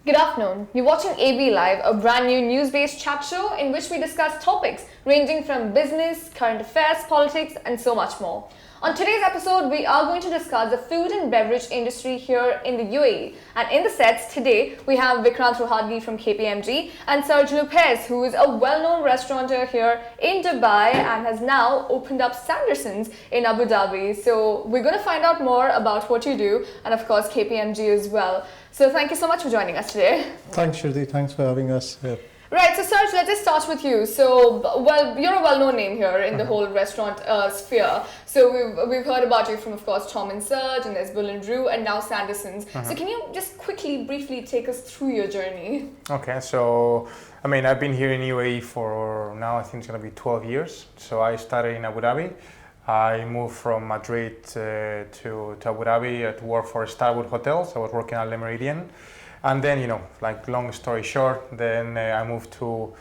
Good afternoon. You're watching AB Live, a brand new news-based chat show in which we discuss topics ranging from business, current affairs, politics, and so much more. On today's episode, we are going to discuss the food and beverage industry here in the UAE. And in the sets today, we have Vikrant Rohadgi from KPMG and Serge Lopez, who is a well-known restaurateur here in Dubai and has now opened up Sanderson's in Abu Dhabi. So we're going to find out more about what you do and of course KPMG as well. So thank you so much for joining us today. Thanks, Shruti. Thanks for having us here. Right, so Serge, let's just start with you. So, well, you're a well-known name here in the whole restaurant sphere. So we've heard about you from, of course, Tom and Serge, and there's Bull and Drew, and now Sanderson's. So can you just quickly, briefly take us through your journey? Okay, so, I've been here in UAE for now, I think it's going to be 12 years. So I started in Abu Dhabi. I moved from Madrid to Abu Dhabi to work for Starwood Hotels. I was working at Le Méridien. And then, long story short, then I moved to,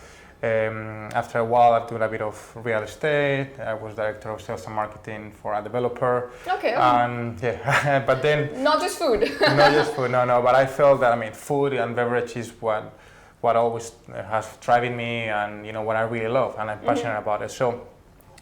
after a while, I did a bit of real estate. I was director of sales and marketing for a developer. Okay. And yeah, but then... Not just food. Not just food, no. But I felt that, food and beverage is what always has driving me and, what I really love and I'm passionate about it. So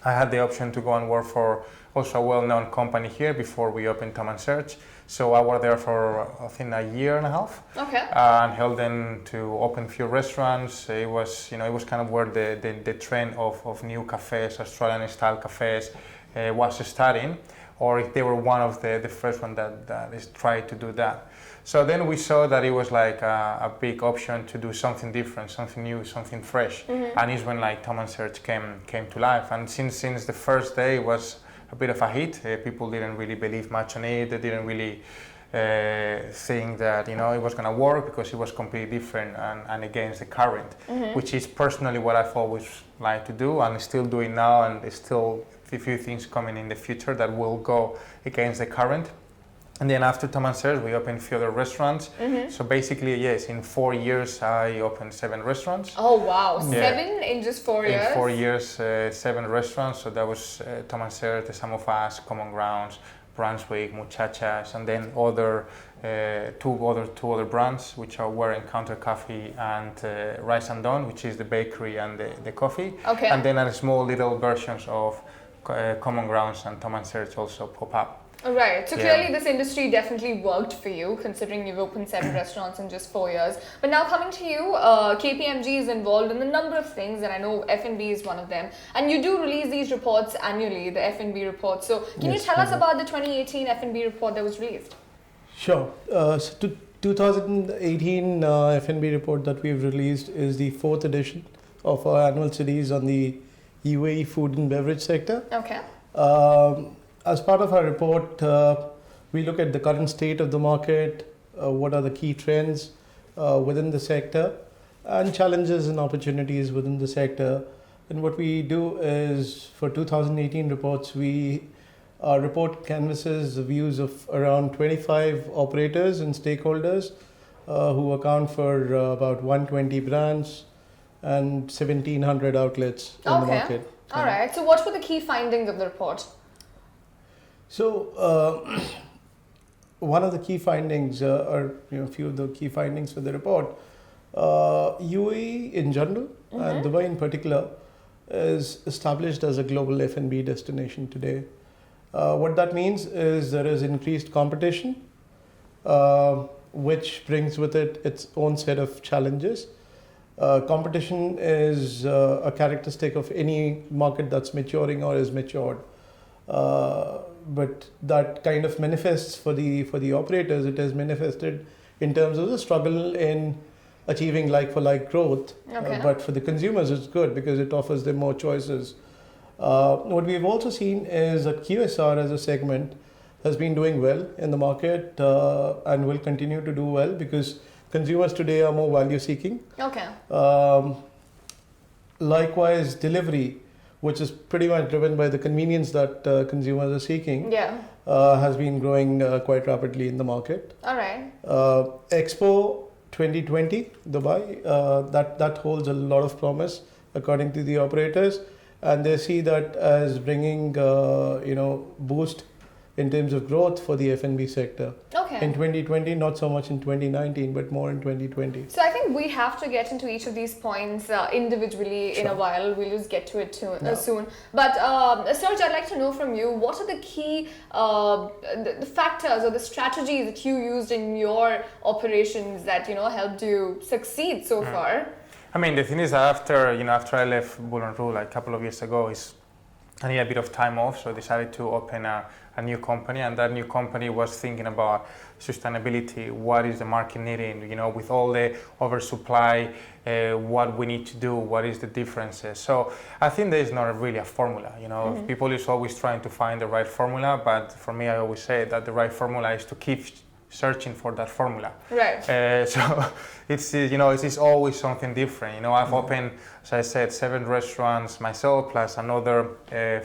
I had the option to go and work for also a well-known company here before we opened Tom & Serge. So I was there for, I think, a year and a half. Okay. And helped them to open a few restaurants. It was, it was kind of where the trend of new cafes, Australian-style cafes, was starting. Or if they were one of the first one that is trying to do that. So then we saw that it was like a big option to do something different, something new, something fresh. And it's when Tom & Serge came to life. And since the first day it was a bit of a hit. People didn't really believe much on it. They didn't really think that it was going to work because it was completely different and against the current, which is personally what I've always liked to do and still doing now. And there's still a few things coming in the future that will go against the current. And then after Tom & Serge, we opened a few other restaurants. So basically, yes, in 4 years, I opened 7 restaurants. Oh, wow. Yeah. 7 in just 4 years? In 4 years, 7 restaurants. So that was Tom & Serge, The Sum of Us, Common Grounds, Brunswick, Muchachas, and then two other brands, which were Encounter Coffee and Rice and Dawn, which is the bakery and the coffee. Okay. And then small little versions of Common Grounds and Tom & Serge also pop up. Right, so clearly this industry definitely worked for you, considering you've opened 7 restaurants in just 4 years. But now coming to you, KPMG is involved in a number of things, and I know F&B is one of them. And you do release these reports annually, the Fnb Report. So can you tell us about the 2018 Fnb Report that was released? Sure. So 2018 Fnb Report that we've released is the 4th edition of our annual series on the UAE food and beverage sector. Okay. As part of our report, we look at the current state of the market, what are the key trends within the sector, and challenges and opportunities within the sector. And what we do is, for 2018 reports, we report canvases the views of around 25 operators and stakeholders who account for about 120 brands and 1,700 outlets in the market. All right. So what were the key findings of the report? So one of the key findings, or a few of the key findings for the report, UAE in general and Dubai in particular is established as a global F&B destination today. What that means is there is increased competition, which brings with it its own set of challenges. Competition is a characteristic of any market that's maturing or is matured. But that kind of manifests for the operators. It has manifested in terms of the struggle in achieving like-for-like growth. Okay. But for the consumers, it's good because it offers them more choices. What we've also seen is that QSR as a segment has been doing well in the market and will continue to do well because consumers today are more value-seeking. Okay. Likewise, delivery, which is pretty much driven by the convenience that consumers are seeking, has been growing quite rapidly in the market. All right. Expo 2020, Dubai, that holds a lot of promise according to the operators, and they see that as bringing boost in terms of growth for the F&B sector. Okay. In 2020, not so much in 2019, but more in 2020. So I think we have to get into each of these points individually in a while. We'll just get to it soon. But Serge, I'd like to know from you, what are the key the factors or the strategies that you used in your operations that helped you succeed so far? I mean, the thing is that after I left Bull & Rule like a couple of years ago, I needed a bit of time off, so I decided to open a new company, and that new company was thinking about sustainability. What is the market needing? With all the oversupply, what we need to do, what is the differences? So I think there is not really a formula. People is always trying to find the right formula, but for me, I always say that the right formula is to keep searching for that formula. Right. So it's always something different. I've opened, as I said, 7 restaurants myself, plus another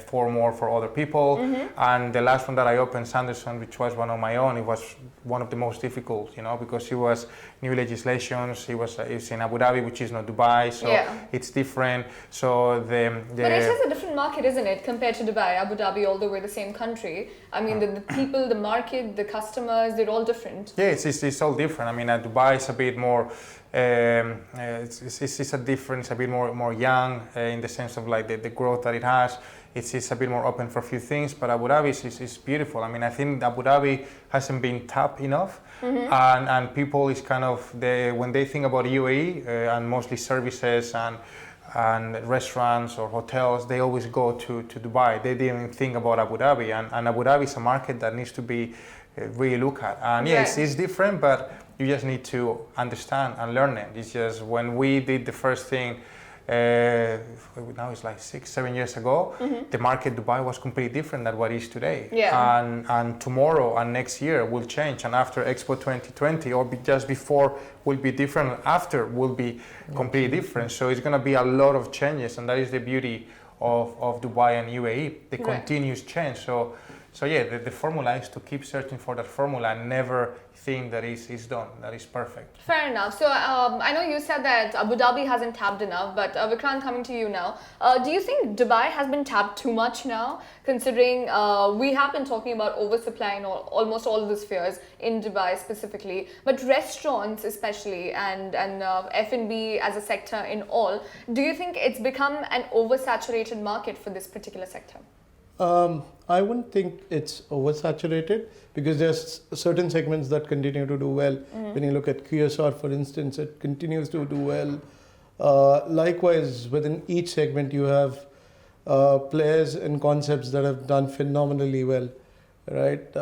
4 more for other people. And the last one that I opened, Sanderson, which was one of my own, it was one of the most difficult, because it was new legislations. It's in Abu Dhabi, which is not Dubai, so it's different. So But it is a different market, isn't it, compared to Dubai, Abu Dhabi, although we're the same country. I mean, the people, the market, the customers, they're all different. Yeah, it's all different. I mean, Dubai is a bit more. It's a difference, a bit more young in the sense of like the growth that it has. It's a bit more open for a few things, but Abu Dhabi is beautiful. I mean, I think Abu Dhabi hasn't been tapped enough, and people is kind of when they think about UAE and mostly services and restaurants or hotels, they always go to Dubai. They didn't think about Abu Dhabi, and Abu Dhabi is a market that needs to be really looked at. And yes, it's different, but you just need to understand and learn it. It's just when we did the first thing, now it's like 6-7 years ago, the market Dubai was completely different than what it is today. Yeah. And tomorrow and next year will change, and after Expo 2020 or just before will be different, and after will be completely different. So it's going to be a lot of changes, and that is the beauty of Dubai and UAE, the continuous change. So yeah, the formula is to keep searching for that formula and never think that it's done, that is perfect. Fair enough. So I know you said that Abu Dhabi hasn't tapped enough, but Vikrant, coming to you now, do you think Dubai has been tapped too much now, considering we have been talking about oversupply in almost all of the spheres in Dubai specifically, but restaurants especially and F&B as a sector in all, do you think it's become an oversaturated market for this particular sector? I wouldn't think it's oversaturated because there's certain segments that continue to do well. When you look at QSR, for instance, it continues to do well. Likewise, within each segment, you have players and concepts that have done phenomenally well, right?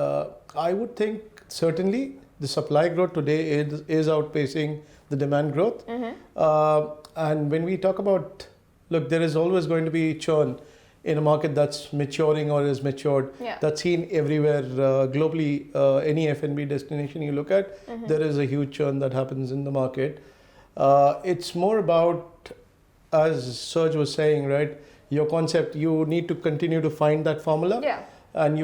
I would think certainly the supply growth today is outpacing the demand growth. And when we talk about, look, there is always going to be churn in a market that's maturing or is matured. That's seen everywhere globally. Any F&B destination you look at, there is a huge churn that happens in the market. It's more about, as Serge was saying, right? Your concept, you need to continue to find that formula, and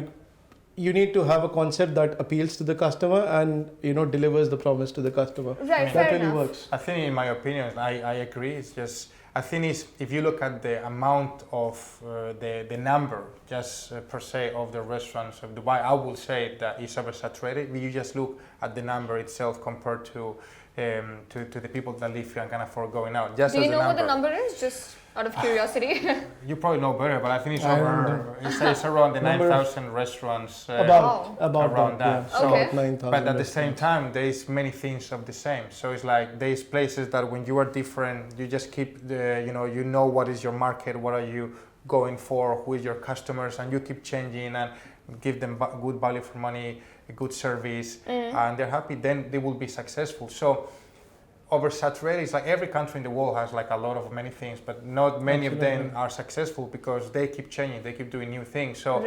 you need to have a concept that appeals to the customer and delivers the promise to the customer. Right, that really works. I think, in my opinion, I agree. It's just, I think if you look at the amount of the number, just per se, of the restaurants of Dubai, I will say that it's oversaturated. If you just look at the number itself compared to the people that live here and can afford going out. Just Do you know what the number is? Just out of curiosity. You probably know better, but I think it's around the 9,000 restaurants. About around that. Yeah. So about 9,000. But at the same time, there's many things of the same. So it's like there's places that when you are different, you just keep you know what is your market, what are you going for, who is your customers, and you keep changing and give them good value for money, a good service, and they're happy. Then they will be successful. So oversaturated is like every country in the world has like a lot of many things, but not many of them are successful because they keep changing, they keep doing new things. So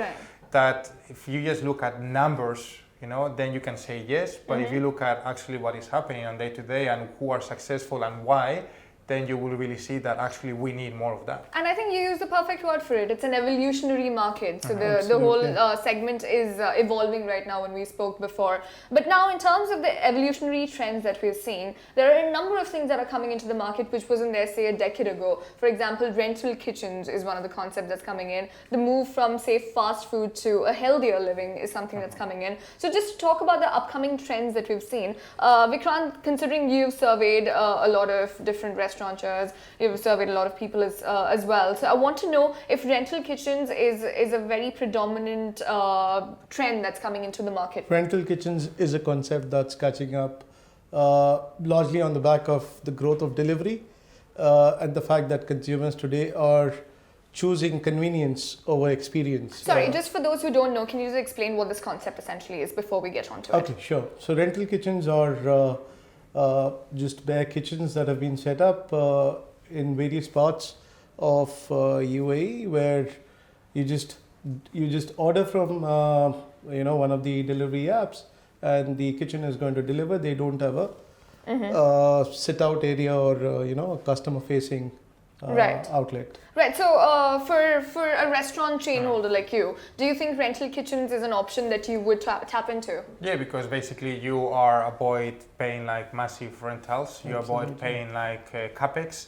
that if you just look at numbers, then you can say yes. But if you look at actually what is happening on day to day and who are successful and why, then you will really see that actually we need more of that. And I think you use the perfect word for it. It's an evolutionary market. So the whole segment is evolving right now when we spoke before. But now in terms of the evolutionary trends that we're seeing, there are a number of things that are coming into the market which wasn't there, say, a decade ago. For example, rental kitchens is one of the concepts that's coming in. The move from, say, fast food to a healthier living is something that's coming in. So just to talk about the upcoming trends that we've seen, Vikrant, considering you've surveyed a lot of different restaurateurs, you've surveyed a lot of people as well. So I want to know if rental kitchens is a very predominant trend that's coming into the market. Rental kitchens is a concept that's catching up largely on the back of the growth of delivery and the fact that consumers today are choosing convenience over experience. Sorry, just for those who don't know, can you just explain what this concept essentially is before we get onto it? Okay, sure. So rental kitchens are just bare kitchens that have been set up in various parts of UAE, where you just order from one of the delivery apps, and the kitchen is going to deliver. They don't have a sit out area or a customer facing outlet. Right. So for a restaurant chain holder like you, do you think rental kitchens is an option that you would tap into? Yeah, because basically you are avoid paying like massive rentals. You avoid paying like capex.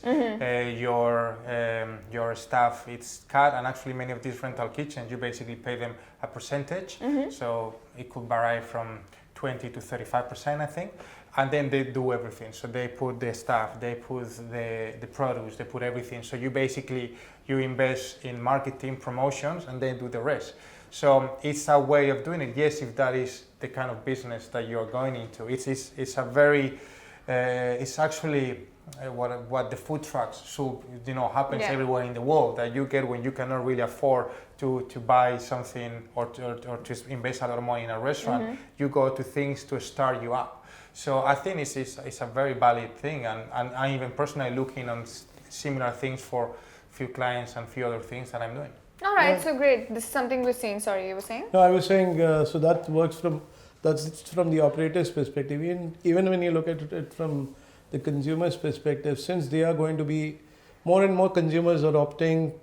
Your staff it's cut, and actually many of these rental kitchens you basically pay them a percentage. So it could vary from 20 to 35%, I think. And then they do everything. So they put the staff, they put the produce, they put everything. So you basically, you invest in marketing, promotions, and then do the rest. So it's a way of doing it. Yes, if that is the kind of business that you're going into. It's a very, it's actually what the food trucks should, happens everywhere in the world, that you get when you cannot really afford to buy something or to invest a lot of money in a restaurant. You go to things to start you up. So I think it's a very valid thing, and I'm even personally looking on similar things for a few clients and a few other things that I'm doing. All right, so great. This is something we're seeing. Sorry, you were saying? No, I was saying, so that's from the operator's perspective. Even when you look at it from the consumer's perspective, since they are going to be, more and more consumers are opting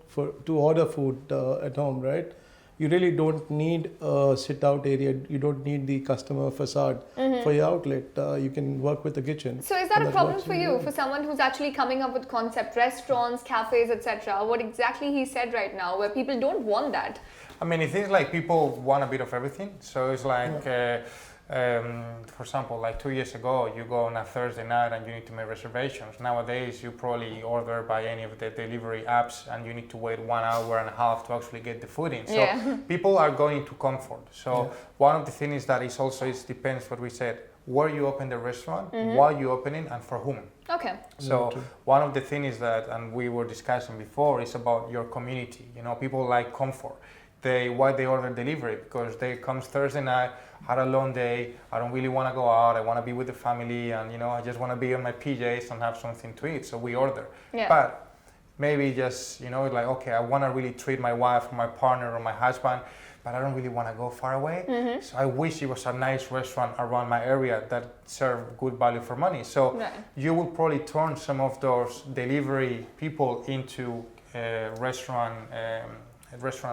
to order food at home, right? You really don't need a sit-out area. You don't need the customer facade for your outlet. You can work with the kitchen. So is that a problem for you, for someone who's actually coming up with concept restaurants, cafes, etc.? What exactly he said right now, where people don't want that? I mean, it seems like people want a bit of everything. So it's like, for example, like 2 years ago, you go on a Thursday night and you need to make reservations. Nowadays, you probably order by any of the delivery apps and you need to wait 1 hour and a half to actually get the food in. So people are going to comfort. So one of the things is that it depends what we said, where you open the restaurant, why you opening, and for whom. Okay. So one of the things is that, and we were discussing before, is about your community. People like comfort. Why they order delivery, because they comes Thursday night, had a long day, I don't really want to go out, I want to be with the family, and I just want to be on my PJs and have something to eat, so we order. But maybe just like, okay, I want to really treat my wife or my partner or my husband, but I don't really want to go far away. So I wish it was a nice restaurant around my area that served good value for money. So you will probably turn some of those delivery people into restaurant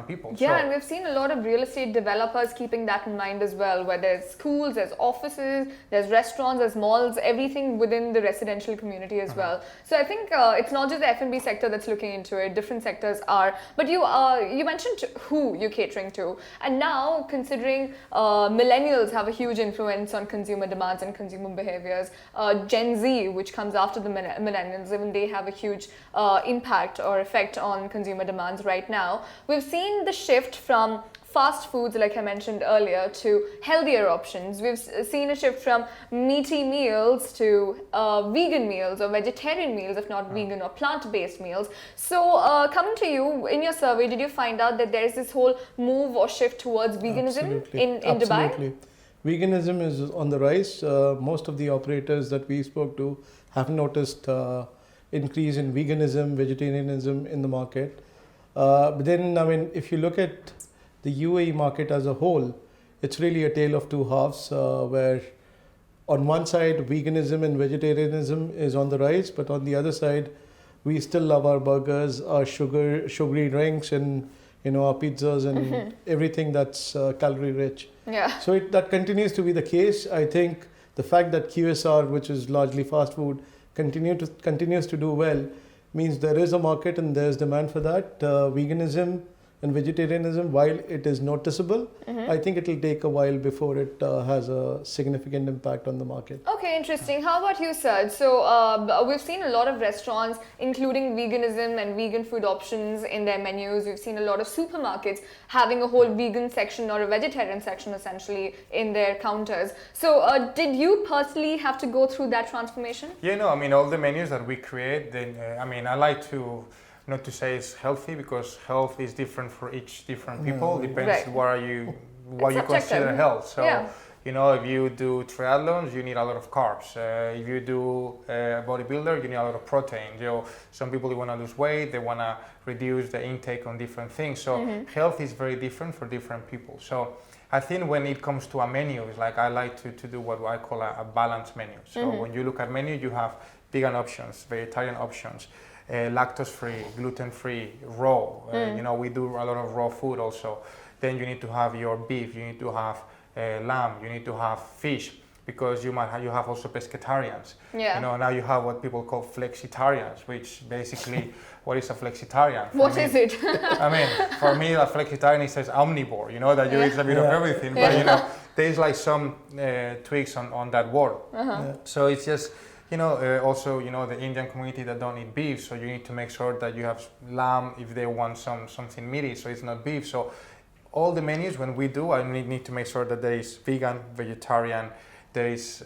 people. Yeah, and we've seen a lot of real estate developers keeping that in mind as well, where there's schools, there's offices, there's restaurants, there's malls, everything within the residential community as well. So I think it's not just the F&B sector that's looking into it, different sectors are. But you mentioned who you're catering to. And now, considering millennials have a huge influence on consumer demands and consumer behaviors, Gen Z, which comes after the millennials, even they have a huge impact or effect on consumer demands right now. We've seen the shift from fast foods, like I mentioned earlier, to healthier options. We've seen a shift from meaty meals to vegan meals or vegetarian meals, if not vegan or plant-based meals. So coming to you, in your survey, did you find out that there is this whole move or shift towards veganism in Dubai? Absolutely. Veganism is on the rise. Most of the operators that we spoke to have noticed increase in veganism, vegetarianism in the market. But then, I mean, if you look at the UAE market as a whole, it's really a tale of two halves, where on one side, veganism and vegetarianism is on the rise, but on the other side, we still love our burgers, our sugary drinks, and our pizzas and everything that's calorie rich. Yeah. So that continues to be the case. I think the fact that QSR, which is largely fast food, continues to do well, means there is a market and there's demand for that. Veganism and vegetarianism, while it is noticeable, I think it will take a while before it has a significant impact on the market. Okay, interesting. How about you, Sir? So we've seen a lot of restaurants including veganism and vegan food options in their menus. We've seen a lot of supermarkets having a whole vegan section or a vegetarian section essentially in their counters. So did you personally have to go through that transformation? Yeah, no, I mean, all the menus that we create, then, I like to not to say it's healthy, because health is different for each different people. Depends what you consider health. So if you do triathlons, you need a lot of carbs. If you do bodybuilder, you need a lot of protein. Some people want to lose weight, they want to reduce the intake on different things. So health is very different for different people. So I think when it comes to a menu, it's like I like to do what I call a balanced menu. So when you look at menu, you have vegan options, vegetarian options, lactose-free, gluten-free, raw. We do a lot of raw food also. Then you need to have your beef, you need to have lamb, you need to have fish, because you have also pescatarians. Yeah. Now you have what people call flexitarians, which basically, what is a flexitarian? What is it? For me, a flexitarian is omnivore, that you eat a bit of everything, but there's like some tweaks on that word. So it's just, also, the Indian community that don't eat beef, so you need to make sure that you have lamb if they want something meaty, so it's not beef. So all the menus, when we do, I need to make sure that there is vegan, vegetarian, there is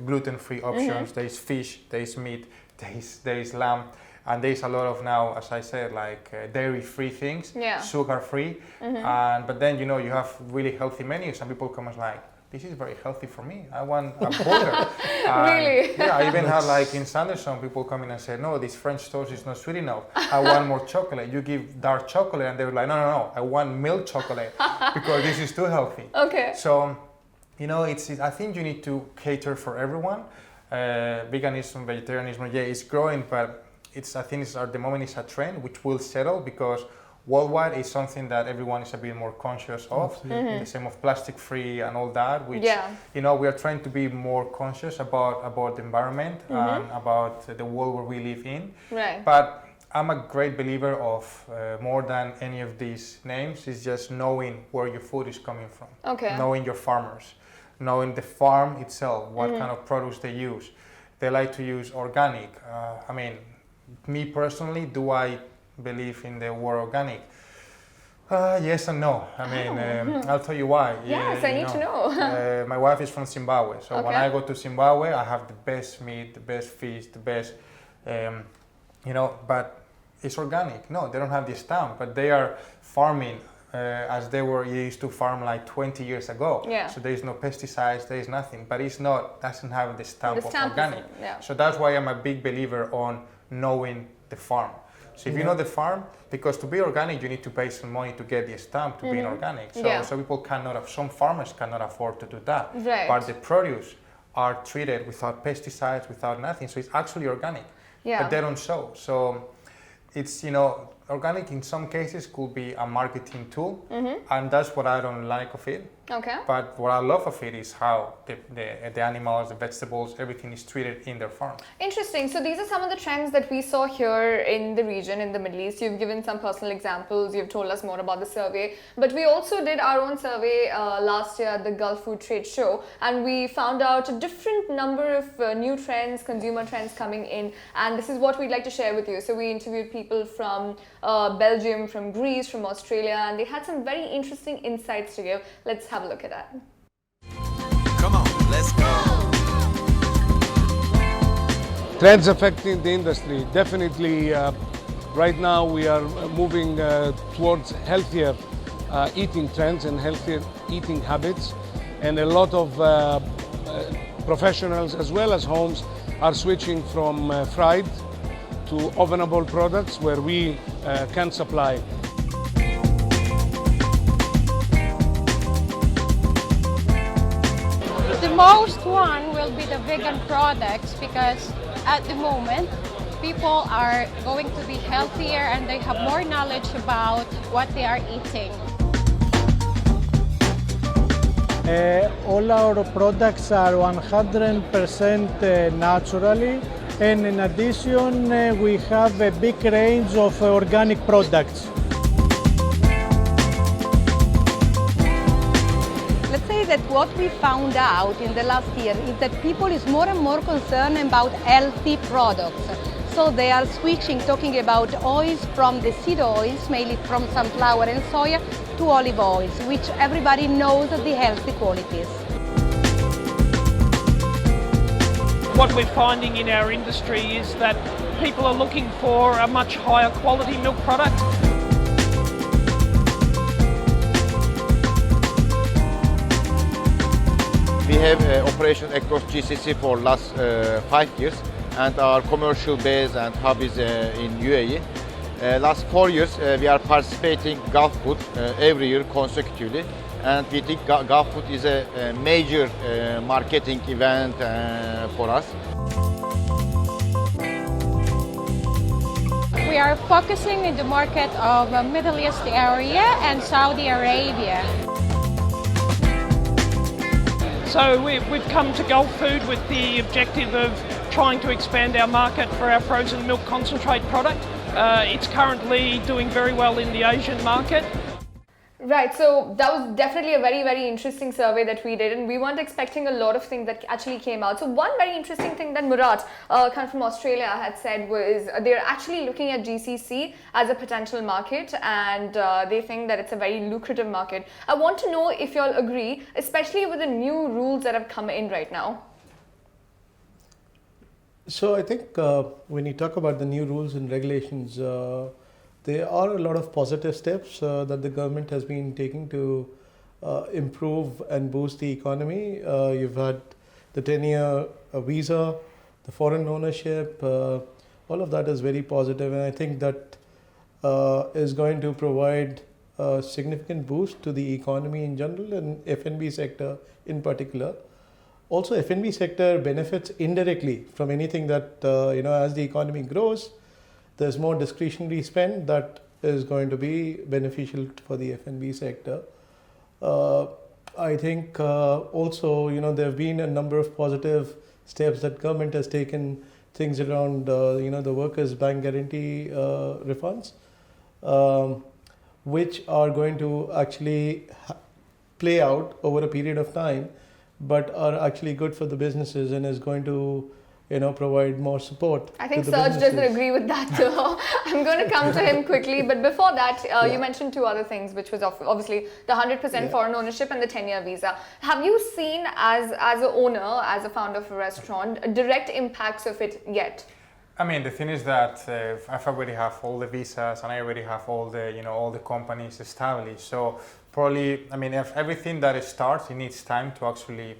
gluten-free options, there is fish, there is meat, there is lamb, and there is a lot of now, as I said, like dairy-free things, sugar-free, but then you have really healthy menus, and people come and like, this is very healthy for me. I want a burger. Really? Yeah, I even had like in Sanderson, people come in and say, no, this French toast is not sweet enough. I want more chocolate. You give dark chocolate, and they were like, no, I want milk chocolate because this is too healthy. Okay. So, I think you need to cater for everyone. Veganism, vegetarianism, it's growing, but I think at the moment it's a trend which will settle, because worldwide is something that everyone is a bit more conscious of. The same of plastic free and all that, which we are trying to be more conscious about the environment and about the world where we live in. Right. But I'm a great believer of more than any of these names is just knowing where your food is coming from. Okay. Knowing your farmers, knowing the farm itself, what kind of products they use. They like to use organic. Me personally, do I believe in the word organic? Yes and no. I'll tell you why. Yes, I need to know. My wife is from Zimbabwe, so when I go to Zimbabwe, I have the best meat, the best fish, the best, but it's organic. No, they don't have the stamp, but they are farming as they used to farm like 20 years ago. Yeah. So there is no pesticides, there is nothing, but doesn't have the stamp of organic. Yeah. So that's why I'm a big believer on knowing the farm. So if you know the farm, because to be organic, you need to pay some money to get the stamp to be organic. So people some farmers cannot afford to do that. Right. But the produce are treated without pesticides, without nothing. So it's actually organic. Yeah. But they don't show. So it's, organic in some cases could be a marketing tool. And that's what I don't like of it. Okay. But what I love of it is how the animals, the vegetables, everything is treated in their farm. Interesting. So these are some of the trends that we saw here in the region, in the Middle East. You've given some personal examples. You've told us more about the survey. But we also did our own survey last year at the Gulf Food Trade Show. And we found out a different number of new trends, consumer trends coming in. And this is what we'd like to share with you. So we interviewed people from Belgium, from Greece, from Australia. And they had some very interesting insights to give. Let's have a look at that. Come on, let's go. Trends affecting the industry. Definitely, right now we are moving towards healthier eating trends and healthier eating habits. And a lot of professionals as well as homes are switching from fried to ovenable products where we can supply. The most one will be the vegan products, because at the moment people are going to be healthier and they have more knowledge about what they are eating. All our products are 100% naturally, and in addition we have a big range of organic products. Let's say that what we found out in the last year is that people is more and more concerned about healthy products. So they are switching, talking about oils from the seed oils, mainly from sunflower and soya, to olive oils, which everybody knows the healthy qualities. What we're finding in our industry is that people are looking for a much higher quality milk product. We have operation across GCC for last 5 years, and our commercial base and hub is in UAE. Last 4 years we are participating Gulf Food every year consecutively, and we think Gulf Food is a major marketing event for us. We are focusing in the market of Middle East area and Saudi Arabia. So we've come to Gulf Food with the objective of trying to expand our market for our frozen milk concentrate product. It's currently doing very well in the Asian market. Right, so that was definitely a very, very interesting survey that we did, and we weren't expecting a lot of things that actually came out. So one very interesting thing that Murat, kind of from Australia, had said was they're actually looking at GCC as a potential market, and they think that it's a very lucrative market. I want to know if you all agree, especially with the new rules that have come in right now. So I think when you talk about the new rules and regulations, there are a lot of positive steps that the government has been taking to improve and boost the economy. You've had the 10-year visa, the foreign ownership, all of that is very positive, and I think that is going to provide a significant boost to the economy in general and F&B sector in particular. Also, F&B sector benefits indirectly from anything that, as the economy grows, there's more discretionary spend that is going to be beneficial for the F&B sector. I think also, there have been a number of positive steps that government has taken, things around, the workers' bank guarantee refunds, which are going to actually play out over a period of time, but are actually good for the businesses and is going to provide more support. I think to the Serge doesn't businesses. agree with that, so I'm going to come to him quickly. But before that, you mentioned two other things, which was obviously the 100% foreign ownership and the 10-year visa. Have you seen, as an owner, as a founder of a restaurant, direct impacts of it yet? I mean, the thing is that I already have all the visas and I already have all the, all the companies established. So probably, I mean, if everything that starts, it needs time to actually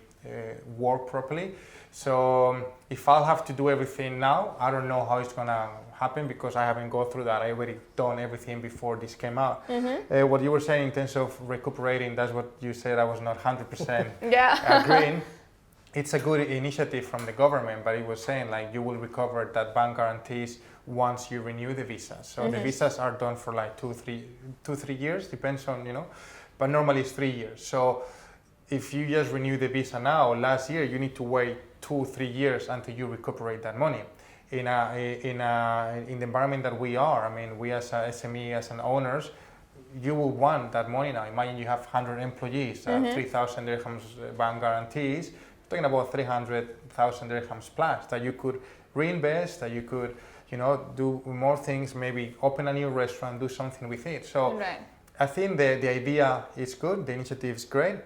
work properly. So if I'll have to do everything now, I don't know how it's gonna happen because I haven't gone through that. I already done everything before this came out. What you were saying in terms of recuperating, that's what you said. I was not 100% agreeing. It's a good initiative from the government, but it was saying like you will recover that bank guarantees once you renew the visa. So the visas are done for like 2-3 years, depends on, but normally it's 3 years. So if you just renew the visa now, last year you need to wait 2-3 years until you recuperate that money. In the environment that we are, I mean, we as a SME, as an owners, you will want that money now. Imagine you have 100 employees, 3,000 dirhams bank guarantees, talking about 300,000 dirhams plus that you could reinvest, that you could, do more things, maybe open a new restaurant, do something with it. So I think the idea is good, the initiative is great,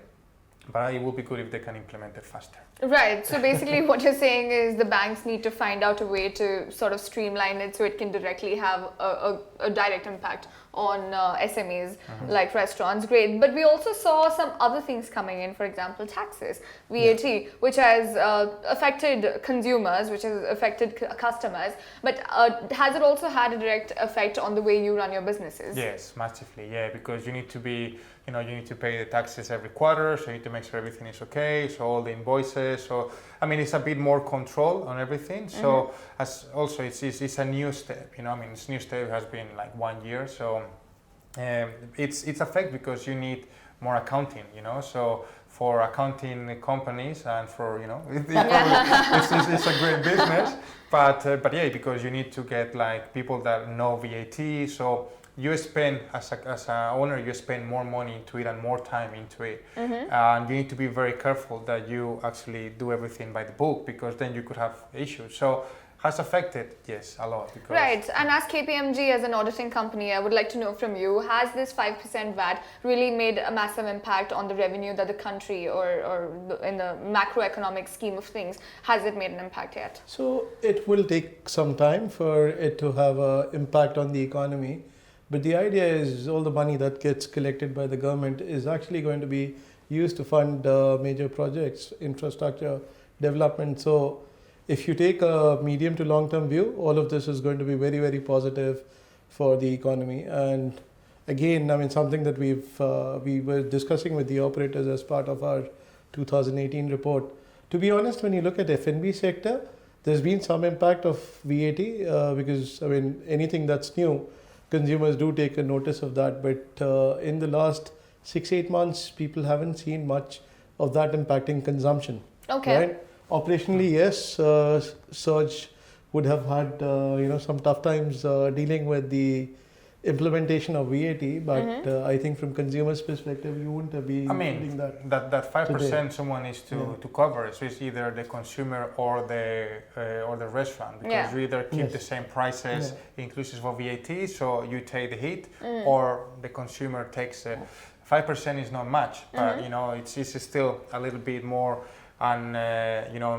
but it would be good if they can implement it faster. Right. So basically what you're saying is the banks need to find out a way to sort of streamline it so it can directly have a direct impact on SMEs like restaurants, great. But we also saw some other things coming in, for example, taxes, VAT, which has affected consumers, which has affected customers. But has it also had a direct effect on the way you run your businesses? Yes, massively, yeah, because you need to be, you need to pay the taxes every quarter, so you need to make sure everything is okay, so all the invoices, so, I mean, it's a bit more control on everything, so as also it's a new step, this new step has been like 1 year, so it's affect because you need more accounting, so for accounting companies and for, it's a great business, but yeah, because you need to get like people that know VAT, so you spend, as a owner, you spend more money into it and more time into it. And you need to be very careful that you actually do everything by the book, because then you could have issues. So has affected, yes, a lot. Because right, and as KPMG, as an auditing company, I would like to know from you, has this 5% VAT really made a massive impact on the revenue that the country or in the macroeconomic scheme of things, has it made an impact yet? So it will take some time for it to have an impact on the economy. But the idea is all the money that gets collected by the government is actually going to be used to fund major projects, infrastructure development. So if you take a medium to long-term view, all of this is going to be very, very positive for the economy. And again, I mean, something that we were discussing with the operators as part of our 2018 report. To be honest, when you look at F&B sector, there's been some impact of VAT because, I mean, anything that's new, consumers do take a notice of that, but in the last 6-8 months, people haven't seen much of that impacting consumption. Okay. Right? Operationally, yes, Surge would have had some tough times dealing with the implementation of VAT, but I think from consumers' perspective, you wouldn't have been doing that. That 5% today. someone needs to cover, so it's either the consumer or the restaurant, because you either keep the same prices inclusive of VAT, so you take the hit, or the consumer takes 5% is not much, but it's still a little bit more. And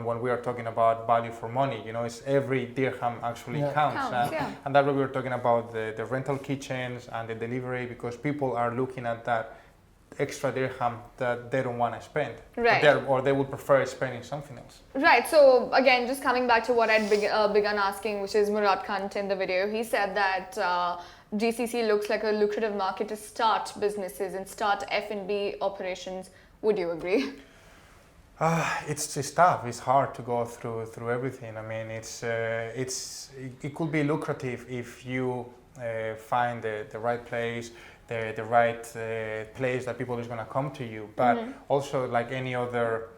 when we are talking about value for money, it's every dirham actually counts. And that's what we were talking about, the rental kitchens and the delivery, because people are looking at that extra dirham that they don't want to spend, or they would prefer spending something else. Right. So again, just coming back to what I'd begun asking, which is Murad Kant in the video, he said that GCC looks like a lucrative market to start businesses and start F&B operations. Would you agree? It's tough. It's hard to go through everything. I mean, it could be lucrative if you find the right place, the right place that people is going to come to you. But also, like any other,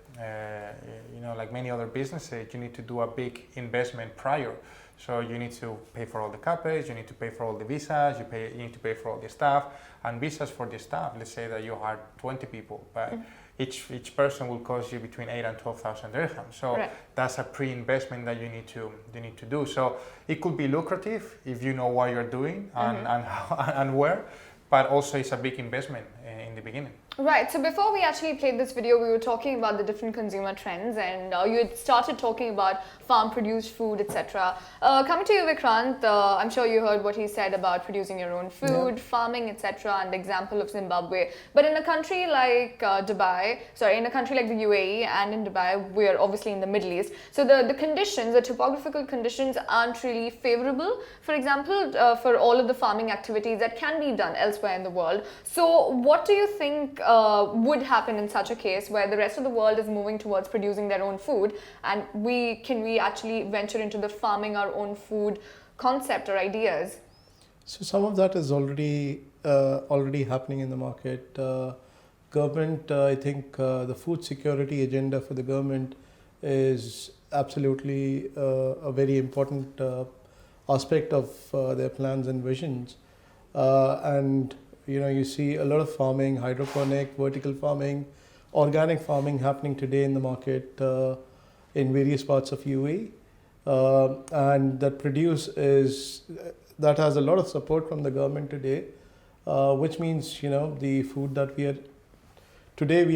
like many other businesses, you need to do a big investment prior. So you need to pay for all the CapEx, you need to pay for all the visas, you need to pay for all the staff, and visas for the staff. Let's say that you hire 20 people, but each person will cost you between 8,000 and 12,000 dirhams. So that's a pre-investment that you need to do. So it could be lucrative if you know what you're doing and where, but also it's a big investment in the beginning. Right, so before we actually played this video, we were talking about the different consumer trends, and you had started talking about farm-produced food, etc. Coming to you, Vikrant, I'm sure you heard what he said about producing your own food, farming, etc., and the example of Zimbabwe. But in a country like in a country like the UAE and in Dubai, we're obviously in the Middle East, so the conditions, the topographical conditions aren't really favorable, for example, for all of the farming activities that can be done elsewhere in the world. So what do you think would happen in such a case where the rest of the world is moving towards producing their own food, and can we actually venture into the farming our own food concept or ideas? So some of that is already happening in the market. Government, I think the food security agenda for the government is absolutely a very important aspect of their plans and visions. And you see a lot of farming, hydroponic, vertical farming, organic farming happening today in the market in various parts of UAE, and that has a lot of support from the government today, which means the food that we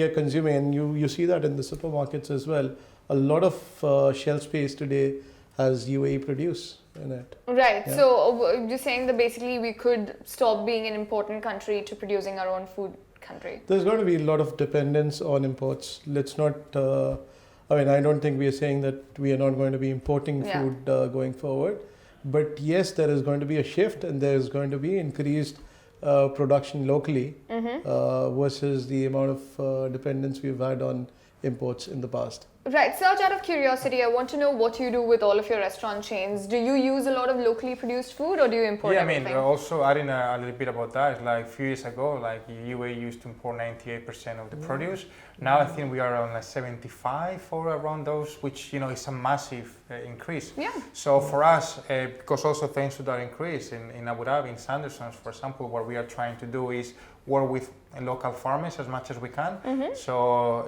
are consuming, and you see that in the supermarkets as well. A lot of shelf space today has UAE produce in it. Right. Yeah. So you're saying that basically we could stop being an important country to producing our own food country. There's going to be a lot of dependence on imports. Let's not, I don't think we are saying that we are not going to be importing food going forward. But yes, there is going to be a shift and there is going to be increased production locally versus the amount of dependence we've had on imports in the past. Right. Serge, out of curiosity, I want to know what you do with all of your restaurant chains. Do you use a lot of locally produced food or do you import everything? Also adding a little bit about that, like a few years ago, like UAE used to import 98% of the produce. Now I think we are on like 75 or around those, which, is a massive increase. Yeah. So for us, because also thanks to that increase in Abu Dhabi, in Sanderson's, for example, what we are trying to do is work with local farmers as much as we can. So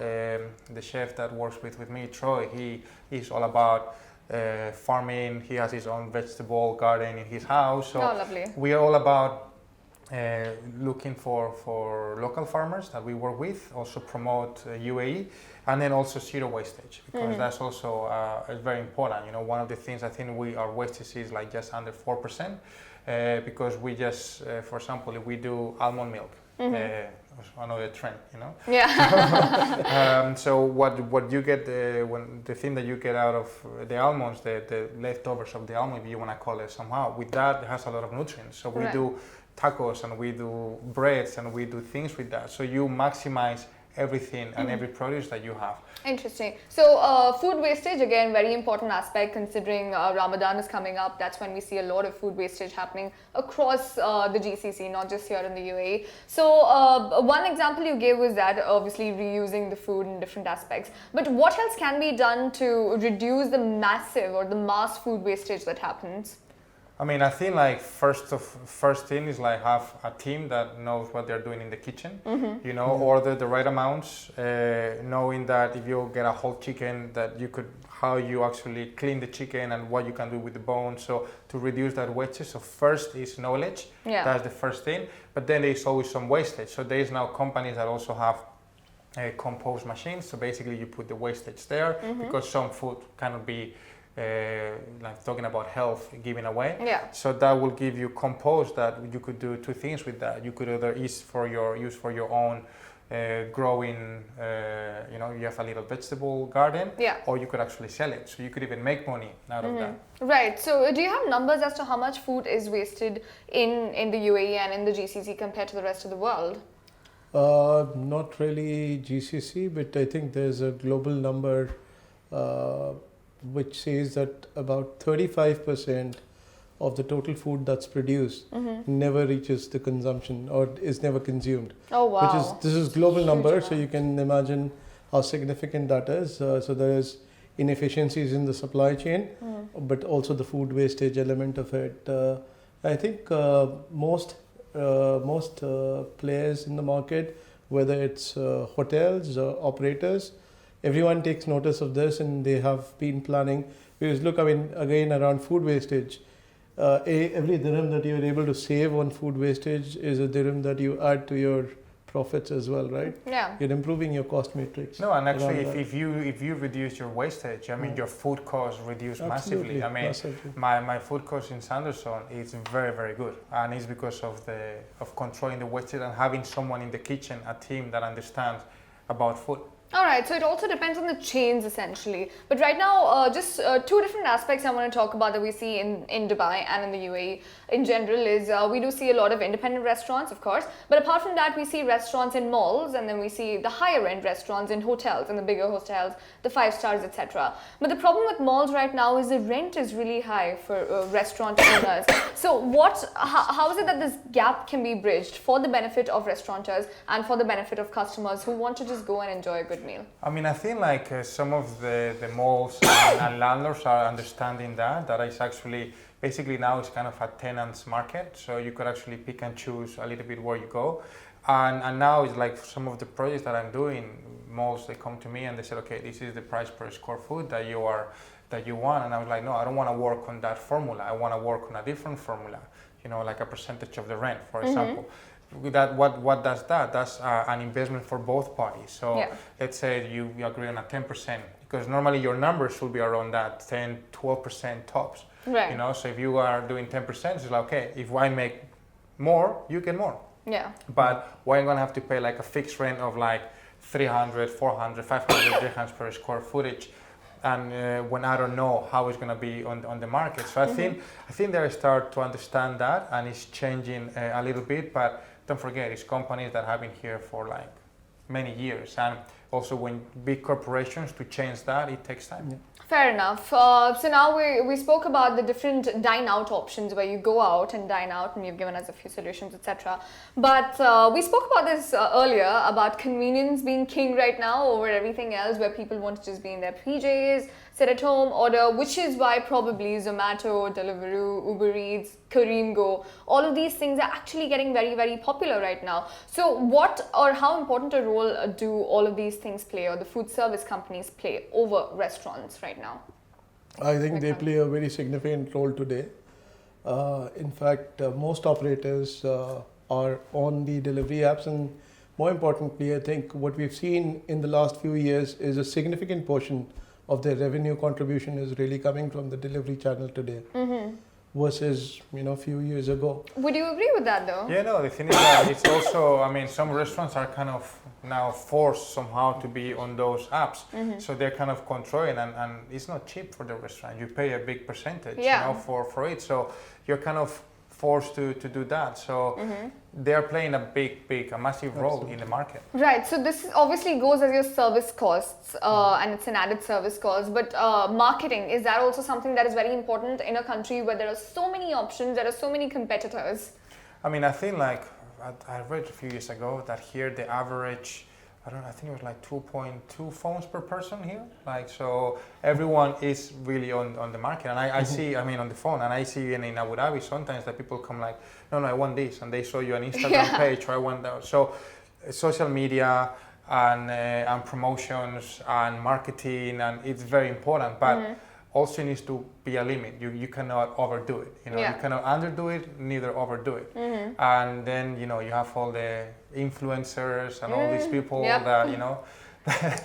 the chef that works with me, Troy, he is all about farming. He has his own vegetable garden in his house. So lovely. we are all about looking for local farmers that we work with, also promote UAE, and then also zero wastage, because that's also very important. One of the things I think our wastage is like just under 4%, because we just, for example, if we do almond milk, another trend, Yeah. So what you get, the thing that you get out of the almonds, the leftovers of the almond, if you want to call it somehow, with that it has a lot of nutrients. So we do tacos and we do breads and we do things with that. So you maximize everything and every produce that you have. Interesting. So food wastage, again, very important aspect considering Ramadan is coming up. That's when we see a lot of food wastage happening across the GCC, not just here in the UAE. So one example you gave was that obviously reusing the food in different aspects. But what else can be done to reduce the massive or the mass food wastage that happens? I think like first thing is like have a team that knows what they're doing in the kitchen. Order the right amounts, knowing that if you get a whole chicken, that how you actually clean the chicken and what you can do with the bone. So to reduce that wastage. So first is knowledge. Yeah. That's the first thing. But then there's always some wastage. So there is now companies that also have compost machines. So basically you put the wastage there because some food cannot be like talking about health giving away. Yeah. So that will give you compost that you could do two things with that. You could either use for your own growing, you have a little vegetable garden, or you could actually sell it. So you could even make money out of that. Right. So do you have numbers as to how much food is wasted in the UAE and in the GCC compared to the rest of the world? Not really GCC, but I think there's a global number which says that about 35% of the total food that's produced never reaches the consumption or is never consumed. Oh wow! This is global number, so you can imagine how significant that is. So there is inefficiencies in the supply chain, but also the food wastage element of it. I think most players in the market, whether it's hotels or operators, everyone takes notice of this and they have been planning. Because look, again, around food wastage, every dirham that you're able to save on food wastage is a dirham that you add to your profits as well, right? Yeah. You're improving your cost matrix. No, and actually, if you reduce your wastage, your food costs reduce massively. Massively. My food cost in Sanderson is very, very good, and it's because of controlling the wastage and having someone in the kitchen, a team that understands about food. All right, so it also depends on the chains essentially. But right now, just two different aspects I want to talk about that we see in Dubai and in the UAE in general is we do see a lot of independent restaurants, of course. But apart from that, we see restaurants in malls, and then we see the higher end restaurants in hotels, and the bigger hotels, the 5 stars, etc. But the problem with malls right now is the rent is really high for restaurant owners. So how is it that this gap can be bridged for the benefit of restaurateurs and for the benefit of customers who want to just go and enjoy a good meal? I think like some of the malls and landlords are understanding that is actually basically now it's kind of a tenant's market, so you could actually pick and choose a little bit where you go. And now it's like some of the projects that I'm doing, malls, they come to me and they said, okay, this is the price per square foot that you want, and I was like, no, I don't want to work on that formula. I want to work on a different formula, like a percentage of the rent, for example. What does that? That's an investment for both parties. So let's say you agree on a 10% because normally your numbers should be around that 10, 12% tops. Right. You know, so if you are doing 10%, it's like, okay, if I make more, you get more. Yeah. But why am I gonna have to pay like a fixed rent of like 300, 400, 500 dirhams per square footage, and when I don't know how it's gonna be on the market? So I think they start to understand that, and it's changing a little bit. But don't forget, it's companies that have been here for like many years, and also when big corporations to change that, it takes time. Yeah. Fair enough. So now we spoke about the different dine out options where you go out and dine out, and you've given us a few solutions, etc. But we spoke about this earlier about convenience being king right now over everything else, where people want to just be in their PJs, sit at home, order, which is why probably Zomato, Deliveroo, Uber Eats, Careem Go, all of these things are actually getting very, very popular right now. So what or how important a role do all of these things play, or the food service companies play over restaurants right now? I think they play a very significant role today. In fact, most operators are on the delivery apps, and more importantly, I think what we've seen in the last few years is a significant portion of their revenue contribution is really coming from the delivery channel today, versus a few years ago. Would you agree with that though? Yeah, no, the thing is that it's also, I mean, some restaurants are kind of now forced somehow to be on those apps. So they're kind of controlling, and it's not cheap for the restaurant. You pay a big percentage for it. So you're kind of forced to do that. So they're playing a massive role in the market. Right. So this obviously goes as your service costs, and it's an added service cost. But marketing, is that also something that is very important in a country where there are so many options, there are so many competitors? I mean, I think like I read a few years ago that here the average, I think it was like 2.2 phones per person here. Like, so everyone is really on the market. And I see, I mean, on the phone, and I see in Abu Dhabi sometimes that people come like, no, I want this. And they show you an Instagram page, or I want that. So social media and promotions and marketing, and it's very important. But also needs to be a limit. You cannot overdo it. You cannot underdo it, neither overdo it. And then you have all the influencers and all these people that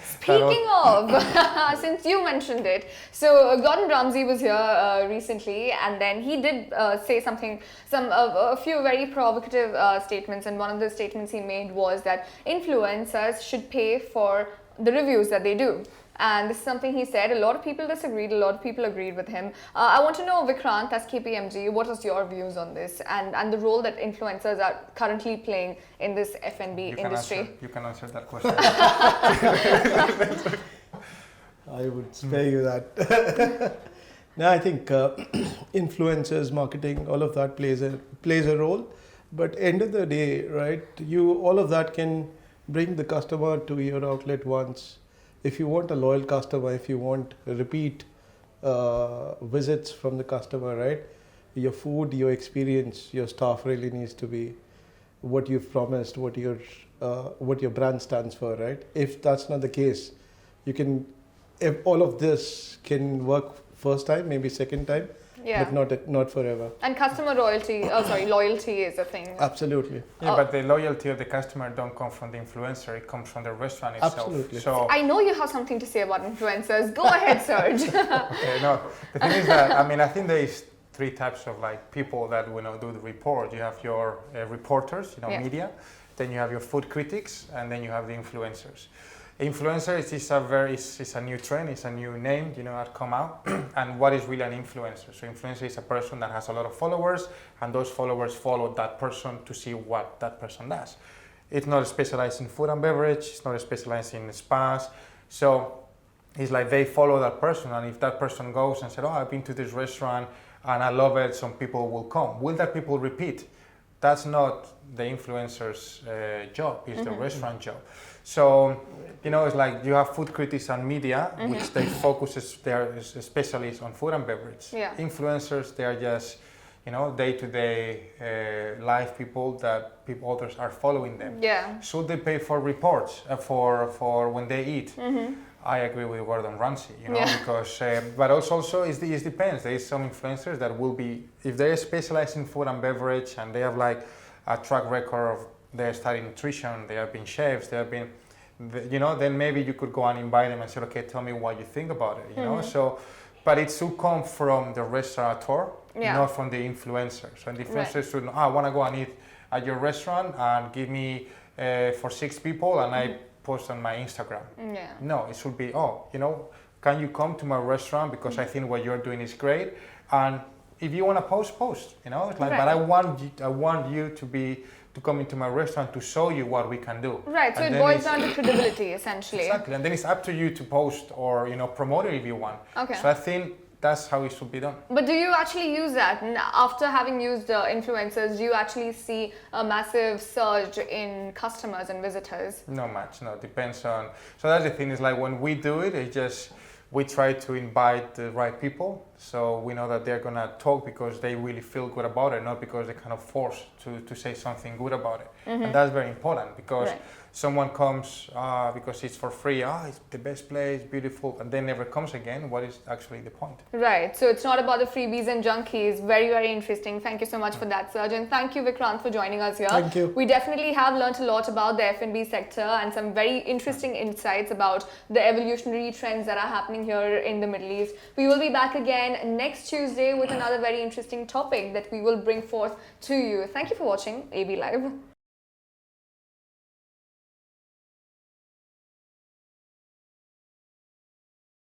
Speaking of, since you mentioned it, so Gordon Ramsay was here recently, and then he did say a few very provocative statements, and one of the statements he made was that influencers should pay for the reviews that they do. And this is something he said. A lot of people disagreed, a lot of people agreed with him. I want to know, Vikrant, as KPMG, what is your views on this, and the role that influencers are currently playing in this F&B industry? You can answer that question. I would spare you that. No, I think influencers, marketing, all of that plays a role. But end of the day, right? All of that can bring the customer to your outlet once. If you want a loyal customer, if you want repeat visits from the customer, right? Your food, your experience, your staff really needs to be what you've promised, what your brand stands for, right? If that's not the case, if all of this can work first time, maybe second time, but not forever. And customer loyalty is a thing. Absolutely. Yeah, but the loyalty of the customer don't come from the influencer, it comes from the restaurant itself. Absolutely. So I know you have something to say about influencers. Go ahead, Serge. Okay, no, the thing is that, I think there is three types of people that do the report. You have your reporters, media, then you have your food critics, and then you have the influencers. Influencers is a new trend, it's a new name, that come out. And what is really an influencer? So influencer is a person that has a lot of followers, and those followers follow that person to see what that person does. It's not specialized in food and beverage, it's not specialized in spas. So it's like they follow that person, and if that person goes and said, I've been to this restaurant and I love it, some people will come. Will that people repeat? That's not the influencer's job, it's the restaurant job. So, it's like you have food critics and media, which they they're specialists on food and beverage. Yeah. Influencers, they are just, day-to-day life people that others are following them. Yeah. Should they pay for reports for when they eat? I agree with Gordon Ramsay, because, but also it depends. There is some influencers that will be, if they're specialized in food and beverage and they have like a track record of they studying nutrition, they have been chefs, they have been, then maybe you could go and invite them and say, okay, tell me what you think about it, you know. So, but it should come from the restaurateur, not from the influencers. And the influencers should know, I want to go and eat at your restaurant and give me for 6 people, and I post on my Instagram. No, it should be, can you come to my restaurant because I think what you're doing is great, and if you want to post, you know. It's like, but I want you to come into my restaurant to show you what we can do. Right. So it boils down to credibility, essentially. Exactly, and then it's up to you to post or promote it if you want. Okay. So I think that's how it should be done. But do you actually use that? After having used influencers, do you actually see a massive surge in customers and visitors? Not much. No, it depends on. So that's the thing. Is like when we do it, it's just. We try to invite the right people, so we know that they're gonna talk because they really feel good about it, not because they're kind of forced to say something good about it. And that's very important because someone comes because it's for free, it's the best place, beautiful, and then never comes again. What is actually the point? Right, so it's not about the freebies and junkies. Very, very interesting. Thank you so much for that, Serge, and thank you, Vikrant, for joining us here. Thank you. We definitely have learnt a lot about the F&B sector and some very interesting insights about the evolutionary trends that are happening here in the Middle East. We will be back again next Tuesday with another very interesting topic that we will bring forth to you. Thank you for watching AB Live.